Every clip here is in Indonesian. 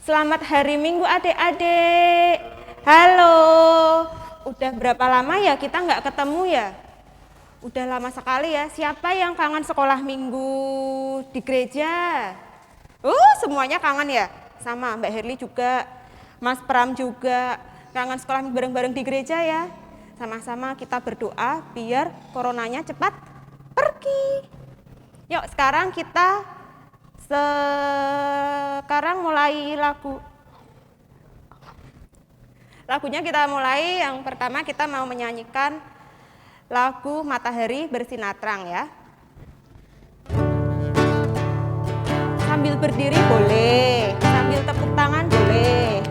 Selamat hari Minggu adik-adik. Halo. Udah berapa lama ya kita nggak ketemu ya? Udah lama sekali ya. Siapa yang kangen sekolah minggu di gereja? Semuanya kangen ya? Sama Mbak Herli juga, Mas Pram juga. Kangen sekolah minggu bareng-bareng di gereja ya? Sama-sama kita berdoa biar coronanya cepat pergi. Yuk sekarang kita mulai lagunya kita mulai. Yang pertama kita mau menyanyikan lagu Matahari Bersinar Terang ya. Sambil berdiri boleh, sambil tepuk tangan boleh.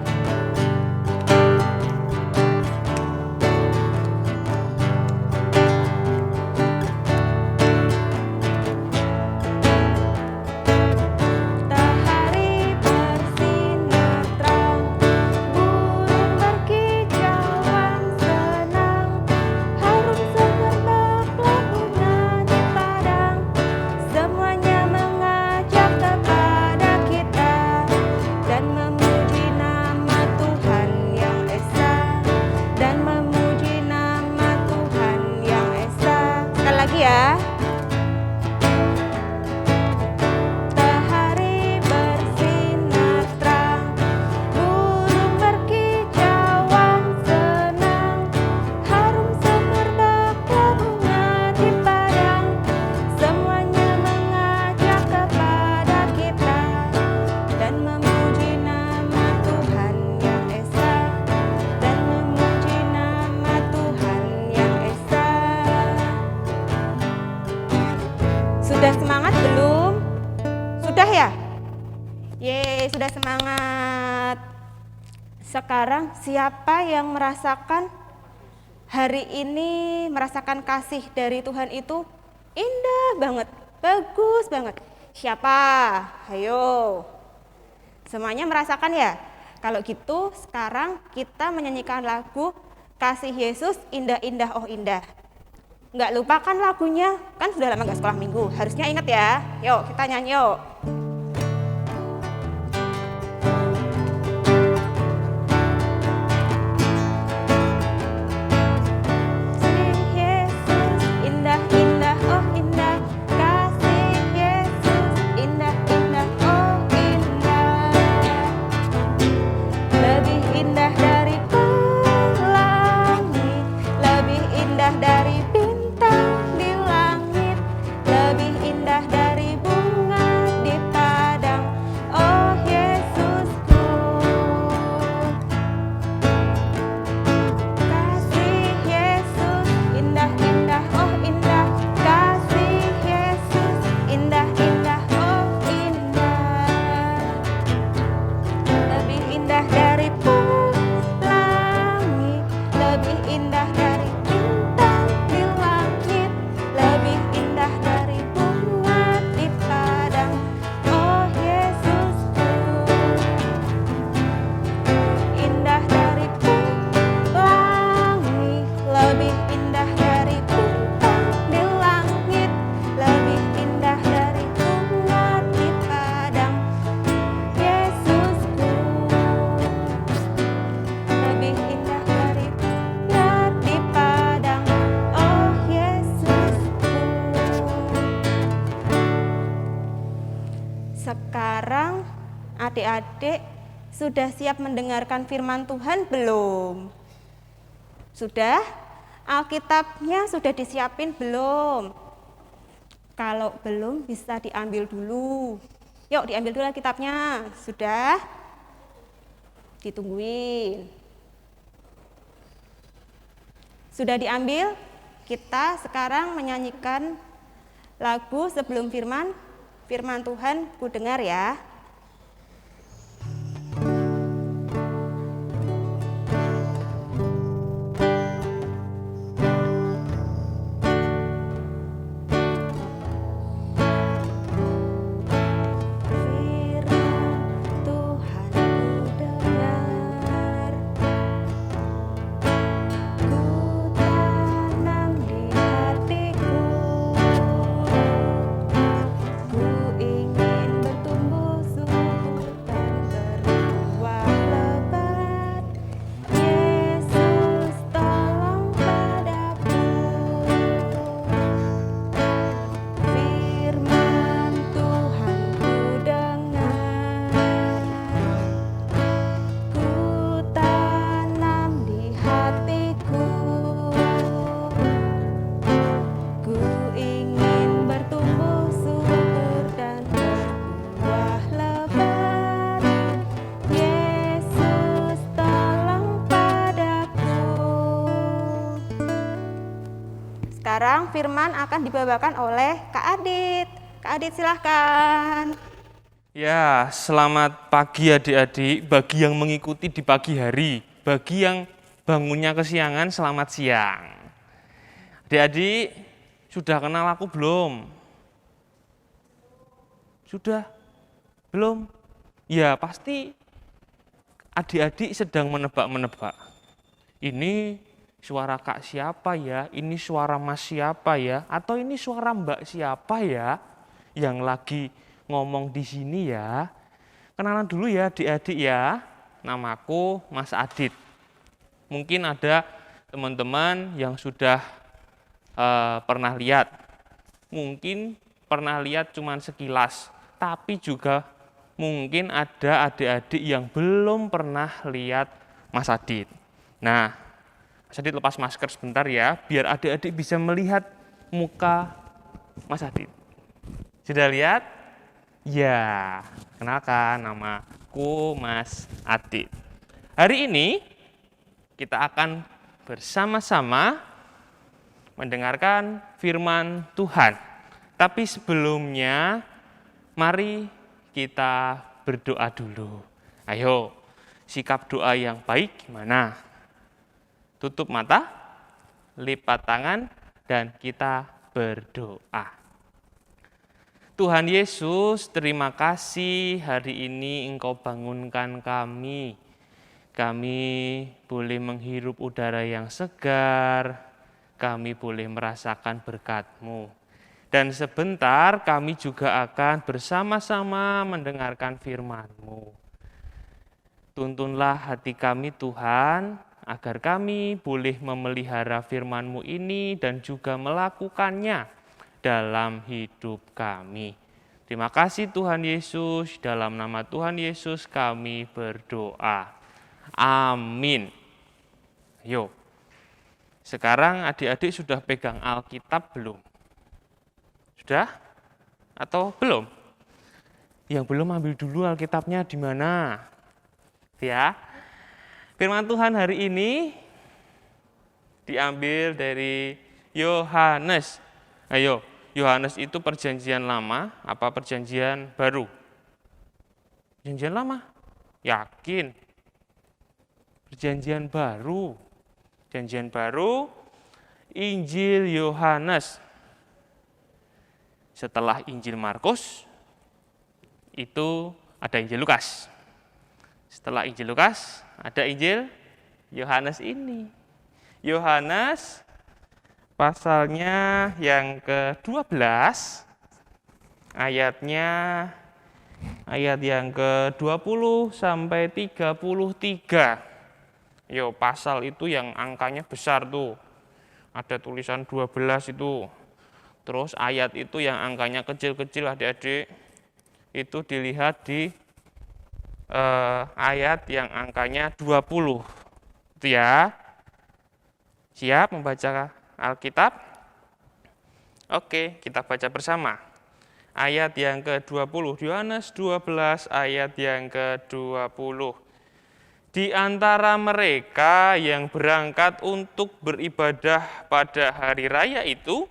Sudah semangat belum? Sudah ya? Yeay, sudah semangat. Sekarang siapa yang merasakan hari ini, merasakan kasih dari Tuhan itu indah banget, bagus banget? Siapa? Ayo. Semuanya merasakan ya? Kalau gitu sekarang kita menyanyikan lagu Kasih Yesus Indah-Indah Oh Indah. Nggak lupakan lagunya, kan sudah lama nggak sekolah minggu, harusnya ingat ya. Yuk kita nyanyi yuk. Sekarang adik-adik sudah siap mendengarkan firman Tuhan belum? Sudah? Alkitabnya sudah disiapin belum? Kalau belum bisa diambil dulu. Yuk diambil dulu Alkitabnya. Sudah? Ditungguin. Sudah diambil? Kita sekarang menyanyikan lagu sebelum firman Tuhan ku dengar ya. Ku ingin bertumbuh dibawakan oleh Kak Adit. Kak Adit silahkan. Ya, selamat pagi adik-adik, bagi yang mengikuti di pagi hari, bagi yang bangunnya kesiangan, selamat siang. Adik-adik, sudah kenal aku belum? Sudah? Belum? Ya, pasti adik-adik sedang menebak-menebak. Ini suara Kak siapa ya? Ini suara Mas siapa ya? Atau ini suara Mbak siapa ya? Yang lagi ngomong di sini ya. Kenalan dulu ya adik-adik ya. Namaku Mas Adit. Mungkin ada teman-teman yang sudah pernah lihat. Mungkin pernah lihat cuman sekilas. Tapi juga mungkin ada adik-adik yang belum pernah lihat Mas Adit. Nah, Mas Adit lepas masker sebentar ya, biar adik-adik bisa melihat muka Mas Adit. Sudah lihat? Ya, kenalkan namaku Mas Adit. Hari ini kita akan bersama-sama mendengarkan firman Tuhan. Tapi sebelumnya, mari kita berdoa dulu. Ayo, sikap doa yang baik gimana? Tutup mata, lipat tangan, dan kita berdoa. Tuhan Yesus, terima kasih hari ini Engkau bangunkan kami. Kami boleh menghirup udara yang segar, kami boleh merasakan berkat-Mu. Dan sebentar kami juga akan bersama-sama mendengarkan firman-Mu. Tuntunlah hati kami Tuhan, agar kami boleh memelihara firman-Mu ini dan juga melakukannya dalam hidup kami. Terima kasih Tuhan Yesus, dalam nama Tuhan Yesus kami berdoa. Amin. Yuk, sekarang adik-adik sudah pegang Alkitab belum? Sudah? Atau belum? Yang belum ambil dulu Alkitabnya di mana? Ya. Firman Tuhan hari ini diambil dari Yohanes. Ayo, Yohanes itu perjanjian lama apa perjanjian baru? Perjanjian lama? Yakin? Perjanjian baru. Perjanjian baru, Injil Yohanes. Setelah Injil Markus, itu ada Injil Lukas. Setelah Injil Lukas, ada Injil Yohanes ini. Yohanes pasalnya yang ke-12, ayat yang ke-20 sampai 33. Yo, pasal itu yang angkanya besar tuh. Ada tulisan 12 itu. Terus ayat itu yang angkanya kecil-kecil adik-adik, itu dilihat di ayat yang angkanya 20. Itu ya. Siap membaca Alkitab? Oke, kita baca bersama. Ayat yang ke-20, Yohanes 12 ayat yang ke-20. Di antara mereka yang berangkat untuk beribadah pada hari raya itu,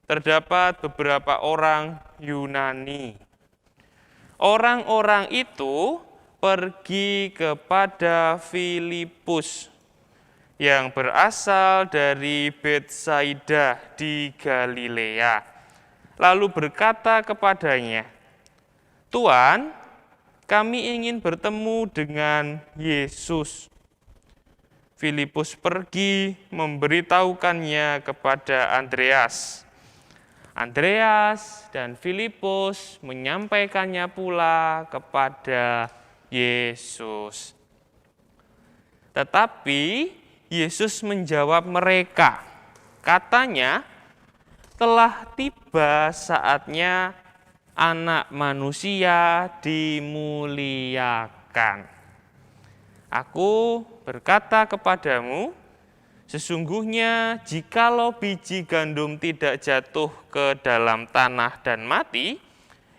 terdapat beberapa orang Yunani. Orang-orang itu pergi kepada Filipus yang berasal dari Betsaida di Galilea. Lalu berkata kepadanya, "Tuan, kami ingin bertemu dengan Yesus." Filipus pergi memberitahukannya kepada Andreas. Andreas dan Filipus menyampaikannya pula kepada Yesus. Tetapi Yesus menjawab mereka, katanya, telah tiba saatnya Anak Manusia dimuliakan. Aku berkata kepadamu, sesungguhnya jikalau biji gandum tidak jatuh ke dalam tanah dan mati,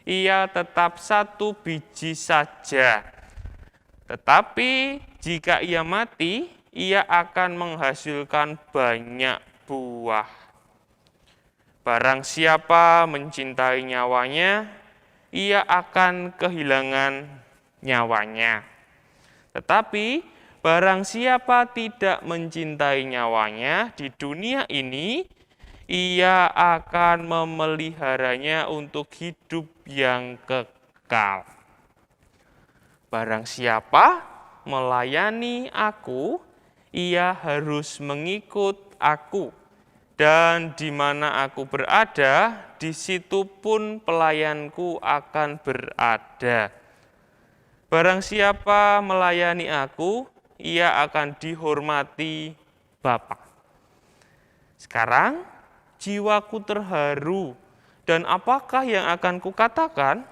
ia tetap satu biji saja. Tetapi jika ia mati, ia akan menghasilkan banyak buah. Barang siapa mencintai nyawanya, ia akan kehilangan nyawanya. Tetapi barang siapa tidak mencintai nyawanya di dunia ini, ia akan memeliharanya untuk hidup yang kekal. Barang siapa melayani aku, ia harus mengikut aku. Dan di mana aku berada, di situ pun pelayanku akan berada. Barang siapa melayani aku, ia akan dihormati Bapa. Sekarang jiwaku terharu, dan apakah yang akan kukatakan?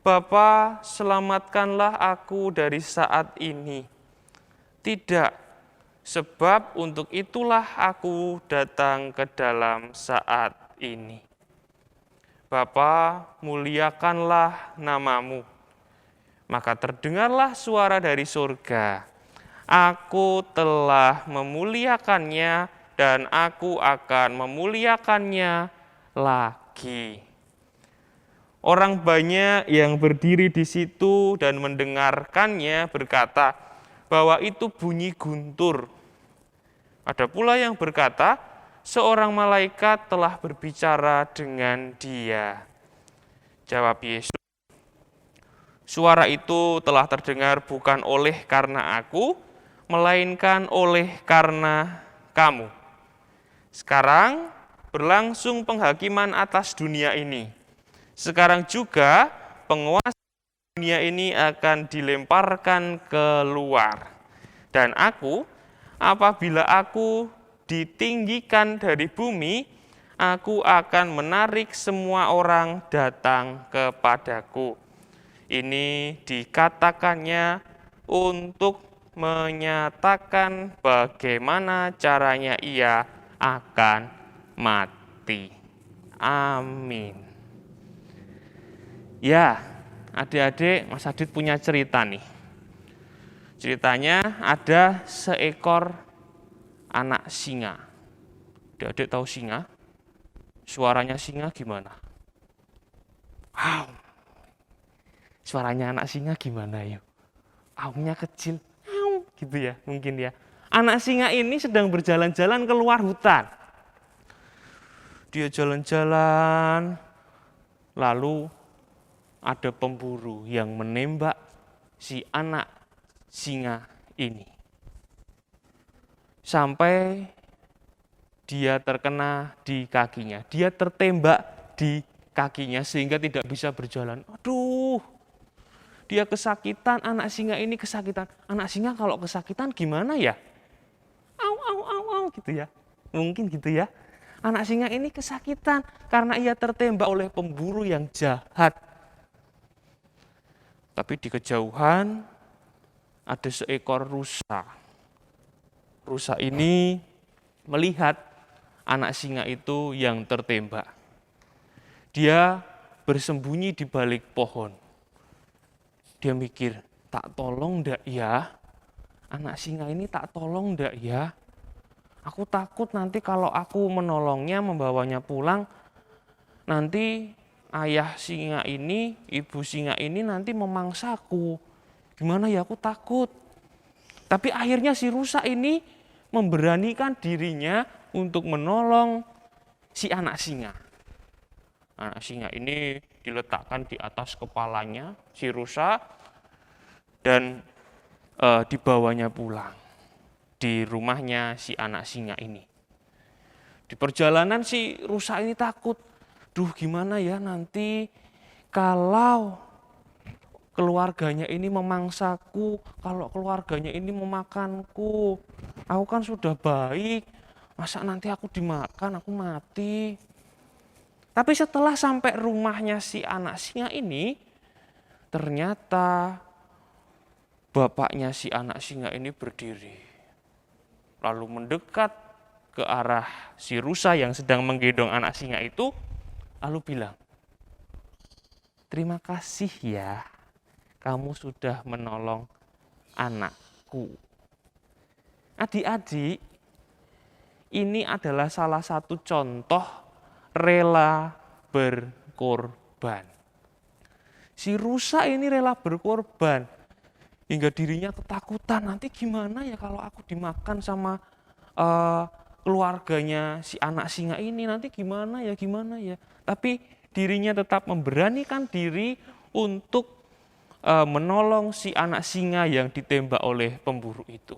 Bapa, selamatkanlah aku dari saat ini. Tidak, sebab untuk itulah aku datang ke dalam saat ini. Bapa, muliakanlah namamu. Maka terdengarlah suara dari surga. Aku telah memuliakannya dan aku akan memuliakannya lagi. Orang banyak yang berdiri di situ dan mendengarkannya berkata bahwa itu bunyi guntur. Ada pula yang berkata, seorang malaikat telah berbicara dengan dia. Jawab Yesus, suara itu telah terdengar bukan oleh karena aku, melainkan oleh karena kamu. Sekarang berlangsung penghakiman atas dunia ini. Sekarang juga penguasa dunia ini akan dilemparkan keluar. Dan aku, apabila aku ditinggikan dari bumi, aku akan menarik semua orang datang kepadaku. Ini dikatakannya untuk menyatakan bagaimana caranya ia akan mati. Amin. Ya, adik-adik, Mas Adit punya cerita nih. Ceritanya ada seekor anak singa. Adik-adik tahu singa? Suaranya singa gimana? Wow. Suaranya anak singa gimana ya? Aumnya kecil, gitu ya, mungkin ya. Anak singa ini sedang berjalan-jalan keluar hutan. Dia jalan-jalan, lalu ada pemburu yang menembak si anak singa ini. Sampai dia terkena di kakinya. Dia tertembak di kakinya sehingga tidak bisa berjalan. Aduh, dia kesakitan, anak singa ini kesakitan. Anak singa kalau kesakitan gimana ya? Au, au, au, au, gitu ya. Mungkin gitu ya. Anak singa ini kesakitan karena ia tertembak oleh pemburu yang jahat. Tapi di kejauhan ada seekor rusa. Rusa ini melihat anak singa itu yang tertembak. Dia bersembunyi di balik pohon. Dia mikir, tak tolong ndak ya? Anak singa ini tak tolong ndak ya? Aku takut nanti kalau aku menolongnya, membawanya pulang, nanti ayah singa ini, ibu singa ini nanti memangsaku. Gimana ya, aku takut. Tapi akhirnya si rusa ini memberanikan dirinya untuk menolong si anak singa. Anak singa ini diletakkan di atas kepalanya si rusa dan dibawanya pulang di rumahnya si anak singa ini. Di perjalanan si rusa ini takut. Duh, gimana ya nanti kalau keluarganya ini memangsaku, kalau keluarganya ini memakanku. Aku kan sudah baik, masa nanti aku dimakan, aku mati. Tapi setelah sampai rumahnya si anak singa ini, ternyata bapaknya si anak singa ini berdiri. Lalu mendekat ke arah si rusa yang sedang menggendong anak singa itu, lalu bilang, terima kasih ya, kamu sudah menolong anakku. Adik-adik, ini adalah salah satu contoh rela berkorban. Si rusa ini rela berkorban hingga dirinya ketakutan, nanti gimana ya kalau aku dimakan sama keluarganya si anak singa ini, nanti gimana ya. Tapi dirinya tetap memberanikan diri untuk menolong si anak singa yang ditembak oleh pemburu itu.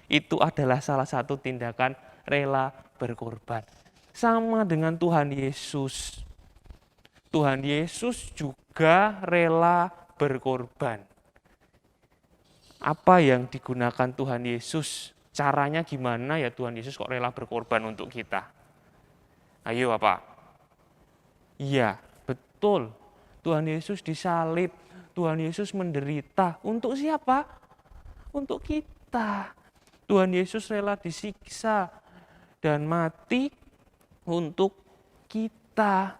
Itu adalah salah satu tindakan rela berkorban. Sama dengan Tuhan Yesus. Tuhan Yesus juga rela berkorban. Apa yang digunakan Tuhan Yesus? Caranya gimana ya Tuhan Yesus kok rela berkorban untuk kita? Ayo Bapak. Iya, betul. Tuhan Yesus disalib. Tuhan Yesus menderita. Untuk siapa? Untuk kita. Tuhan Yesus rela disiksa dan mati untuk kita.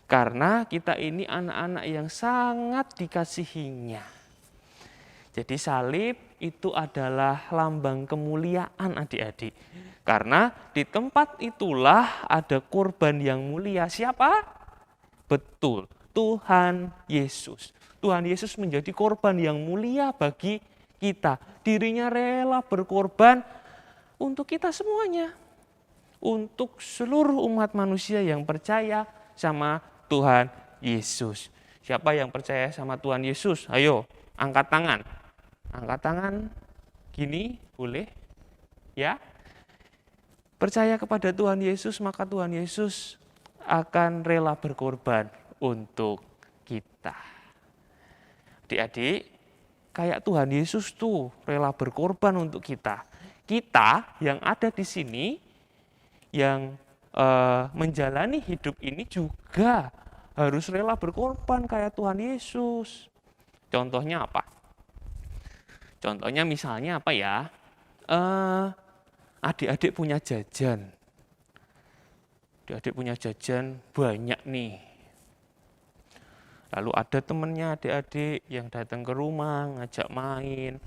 Karena kita ini anak-anak yang sangat dikasihinya. Jadi salib itu adalah lambang kemuliaan adik-adik. Karena di tempat itulah ada korban yang mulia. Siapa? Betul, Tuhan Yesus. Tuhan Yesus menjadi korban yang mulia bagi kita. Dirinya rela berkorban untuk kita semuanya. Untuk seluruh umat manusia yang percaya sama Tuhan Yesus. Siapa yang percaya sama Tuhan Yesus? Ayo, angkat tangan. Angkat tangan gini, boleh? Ya. Percaya kepada Tuhan Yesus, maka Tuhan Yesus akan rela berkorban untuk kita. Adik-adik, kayak Tuhan Yesus tuh rela berkorban untuk kita. Kita yang ada di sini, yang menjalani hidup ini juga harus rela berkorban kayak Tuhan Yesus. Contohnya apa? Contohnya misalnya apa ya? Adik-adik punya jajan. Adik-adik punya jajan banyak nih. Lalu ada temennya adik-adik yang datang ke rumah, ngajak main.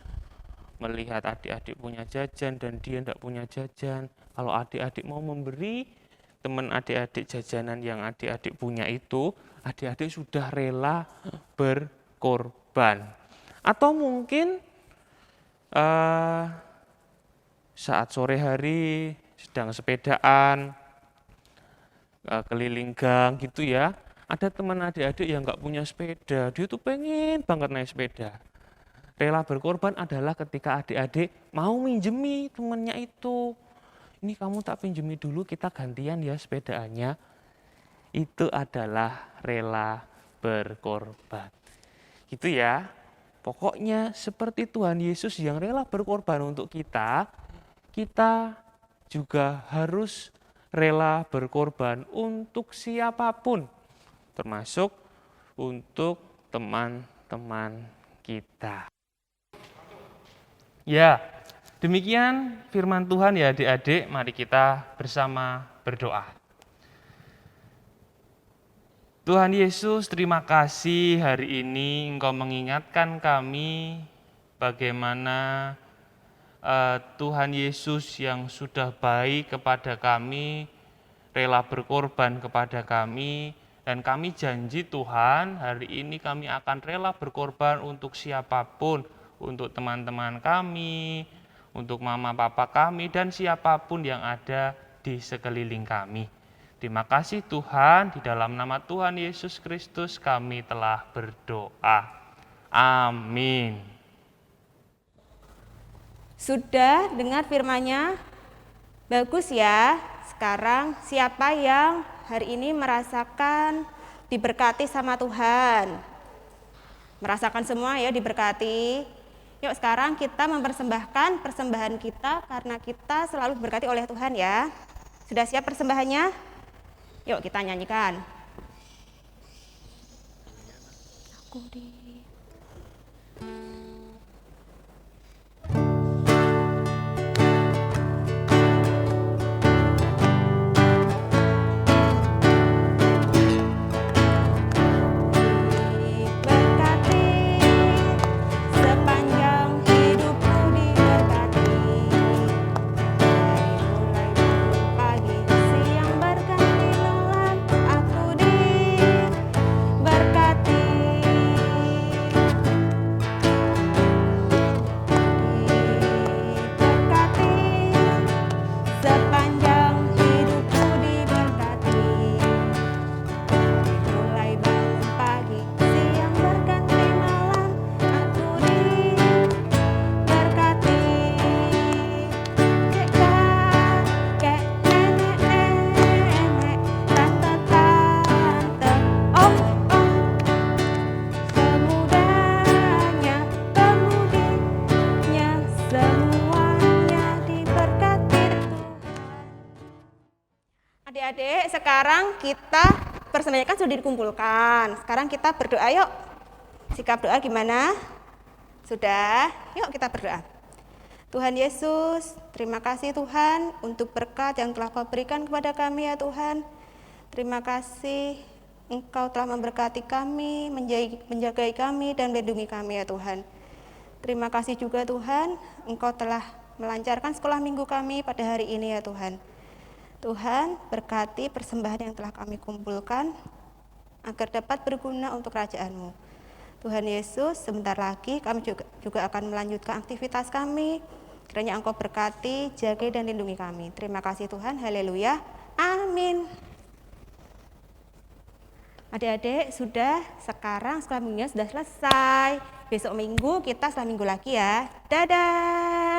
Melihat adik-adik punya jajan dan dia tidak punya jajan. Kalau adik-adik mau memberi teman adik-adik jajanan yang adik-adik punya itu, adik-adik sudah rela berkorban. Atau mungkin saat sore hari sedang sepedaan, keliling gang gitu ya, ada teman adik-adik yang nggak punya sepeda, dia tuh pengen banget naik sepeda. Rela berkorban adalah ketika adik-adik mau minjemi temannya itu. Ini kamu tak pinjemi dulu, kita gantian ya sepedaannya. Itu adalah rela berkorban. Gitu ya. Pokoknya seperti Tuhan Yesus yang rela berkorban untuk kita, kita juga harus rela berkorban untuk siapapun, termasuk untuk teman-teman kita. Ya, demikian firman Tuhan ya adik-adik, mari kita bersama berdoa. Tuhan Yesus, terima kasih hari ini Engkau mengingatkan kami bagaimana Tuhan Yesus yang sudah baik kepada kami, rela berkorban kepada kami, dan kami janji Tuhan hari ini kami akan rela berkorban untuk siapapun, untuk teman-teman kami, untuk mama papa kami, dan siapapun yang ada di sekeliling kami. Terima kasih Tuhan, di dalam nama Tuhan Yesus Kristus kami telah berdoa. Amin. Sudah dengar firman-Nya? Bagus ya. Sekarang siapa yang hari ini merasakan diberkati sama Tuhan? Merasakan semua ya diberkati. Yuk sekarang kita mempersembahkan persembahan kita karena kita selalu diberkati oleh Tuhan ya. Sudah siap persembahannya? Yuk kita nyanyikan. Aku di sekarang kita persembahan kan sudah dikumpulkan. Sekarang kita berdoa yuk. Sikap doa gimana? Sudah? Yuk kita berdoa. Tuhan Yesus, terima kasih Tuhan untuk berkat yang telah Kau berikan kepada kami ya Tuhan. Terima kasih Engkau telah memberkati kami, menjagai kami dan melindungi kami ya Tuhan. Terima kasih juga Tuhan, Engkau telah melancarkan sekolah minggu kami pada hari ini ya Tuhan. Tuhan berkati persembahan yang telah kami kumpulkan agar dapat berguna untuk kerajaan-Mu. Tuhan Yesus, sebentar lagi kami juga akan melanjutkan aktivitas kami. Kiranya Engkau berkati, jaga dan lindungi kami. Terima kasih Tuhan, haleluya, amin. Adik-adik, sudah sekarang sekolah minggunya sudah selesai. Besok minggu kita sekolah minggu lagi ya. Dadah.